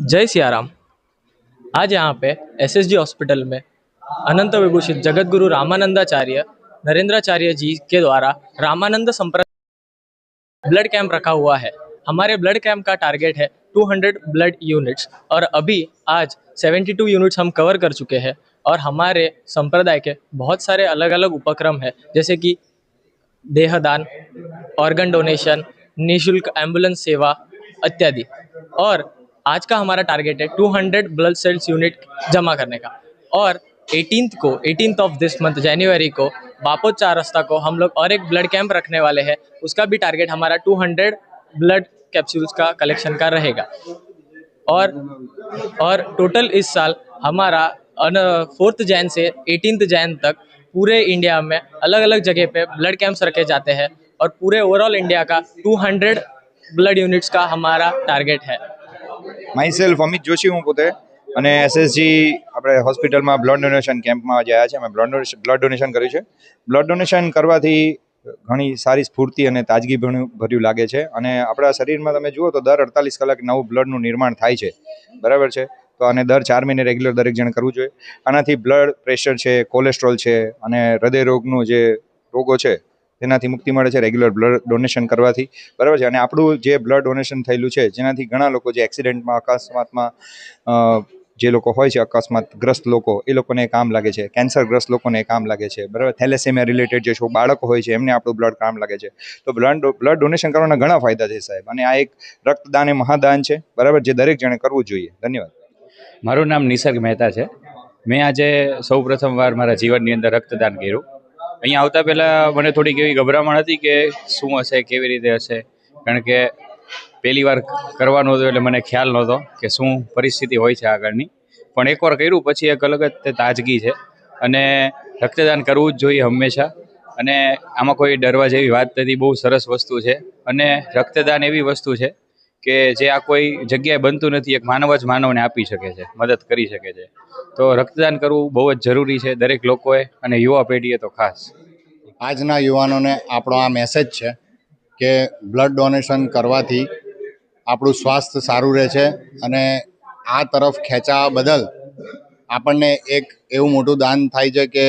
जय सियाराम। आज यहाँ पे एसएसजी हॉस्पिटल में अनंत विभूषित जगत गुरु रामानंदाचार्य नरेंद्राचार्य जी के द्वारा रामानंद संप्रदाय ब्लड कैंप रखा हुआ है। हमारे ब्लड कैंप का टारगेट है 200 ब्लड यूनिट्स और अभी आज 72 यूनिट्स हम कवर कर चुके हैं। और हमारे संप्रदाय के बहुत सारे अलग अलग उपक्रम है, जैसे कि देहदान, ऑर्गन डोनेशन, निशुल्क एम्बुलेंस सेवा इत्यादि। और आज का हमारा टारगेट है 200 ब्लड सेल्स यूनिट जमा करने का। और 18th ऑफ दिस मंथ जनवरी को बापोद 4 रास्ता को हम लोग और एक ब्लड कैंप रखने वाले हैं। उसका भी टारगेट हमारा 200 ब्लड कैप्सूल्स का कलेक्शन का रहेगा। और टोटल इस साल हमारा 4 जैन से 18 जैन तक पूरे इंडिया में अलग अलग जगह पे ब्लड कैंप्स रखे जाते हैं और पूरे ओवरऑल इंडिया का 200 ब्लड यूनिट्स का हमारा टारगेट है। माई सेल्फ अमित जोशी हूँ पोते અને એસએસજી આપણે હોસ્પિટલમાં બ્લડ ડોનેશન કેમ્પમાં જે આવ્યા છે અમે બ્લડ ડોનેશન કર્યું છે. બ્લડ ડોનેશન કરવાથી ઘણી સારી સ્ફૂર્તિ અને તાજગી ભર્યું લાગે છે અને આપણા શરીરમાં તમે જુઓ તો દર 48 કલાક નવું બ્લડનું નિર્માણ થાય છે, બરાબર છે. તો આને દર 4 મહિને રેગ્યુલર દરેક જણ કરવું જોઈએ. આનાથી બ્લડ પ્રેશર છે, કોલેસ્ટ્રોલ છે અને હૃદય રોગનું જે રોગો છે તેનાથી મુક્તિ મળે છે રેગ્યુલર બ્લડ ડોનેશન કરવાથી, બરાબર છે. અને આપણું જે બ્લડ ડોનેશન થયેલું છે જેનાથી ઘણા લોકો જે એક્સિડન્ટમાં અકસ્માતમાં જે લોકો હોય છે અકસ્માતગ્રસ્ત લોકો એ લોકોને કામ લાગે છે, કેન્સરગ્રસ્ત લોકોને કામ લાગે છે, બરાબર. થેલેસેમિયા રિલેટેડ જે બાળકો હોય છે એમને આપણું બ્લડ કામ લાગે છે. તો બ્લડ ડોનેશન કરવાના ઘણા ફાયદા છે સાહેબ. અને આ એક રક્તદાન એ મહાદાન છે, બરાબર, જે દરેક જણે કરવું જોઈએ. ધન્યવાદ. મારું નામ નિસર્ગ મહેતા છે. મેં આજે સૌ પ્રથમવાર મારા જીવનની અંદર રક્તદાન કર્યું. અહીંયા આવતા પહેલાં મને થોડીક એવી ગભરામણ હતી કે શું હશે, કેવી રીતે હશે, કારણ કે પહેલી વાર કરવાનું હતું એટલે મને ખ્યાલ નહોતો કે શું પરિસ્થિતિ હોય છે આગળની. પણ એકવાર કર્યું પછી એક અલગ જ તાજગી છે અને રક્તદાન કરવું જ જોઈએ હંમેશા. અને આમાં કોઈ ડરવા જેવી વાત નથી, બહુ સરસ વસ્તુ છે. અને રક્તદાન એવી વસ્તુ છે કે જે આ કોઈ જગ્યાએ બનતું નથી. એક માનવ જ માનવને આપી શકે છે, મદદ કરી શકે છે. તો રક્તદાન કરવું બહુ જ જરૂરી છે દરેક લોકોએ અને યુવા પેઢીએ તો ખાસ. આજના યુવાનોને આપણો આ મેસેજ છે કે બ્લડ ડોનેશન કરવાથી આપણું સ્વાસ્થ્ય સારું રહે છે અને આ તરફ ખેંચાવા બદલ આપણને એક એવું મોટું દાન થાય છે કે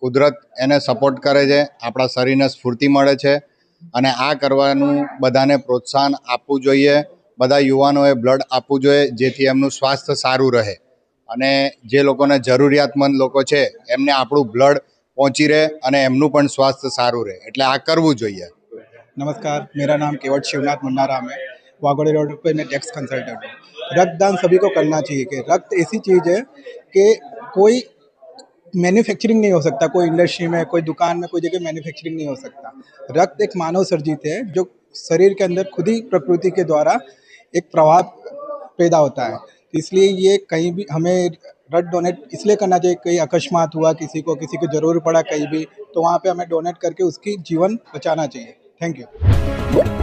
કુદરત એને સપોર્ટ કરે છે, આપણા શરીરને સ્ફૂર્તિ મળે છે. અને આ કરવાનું બધાને પ્રોત્સાહન આપવું જોઈએ. બધા યુવાનોએ બ્લડ આપવું જોઈએ જેથી એમનું સ્વાસ્થ્ય સારું રહે અને જે લોકોને જરૂરિયાતમંદ લોકો છે એમને આપણું બ્લડ પહોંચી રહે અને એમનું પણ સ્વાસ્થ્ય સારું રહે, એટલે આ કરવું જોઈએ. नमस्कार, मेरा नाम केवट शिवनाथ मुन्नाराम है। वागोड़ी रोड पे मैं टैक्स कंसल्टेंट हूँ। रक्तदान सभी को करना चाहिए कि रक्त ऐसी चीज़ है कि कोई मैन्युफैक्चरिंग नहीं हो सकता, कोई इंडस्ट्री में, कोई दुकान में, कोई जगह मैन्युफैक्चरिंग नहीं हो सकता। रक्त एक मानव सर्जित है जो शरीर के अंदर खुद ही प्रकृति के द्वारा एक प्रभाव पैदा होता है। इसलिए ये कहीं भी हमें ब्लड डोनेट इसलिए करना चाहिए, कहीं अकस्मात हुआ किसी को ज़रूर पड़ा कहीं भी, तो वहाँ पे हमें डोनेट करके उसकी जीवन बचाना चाहिए। Thank you.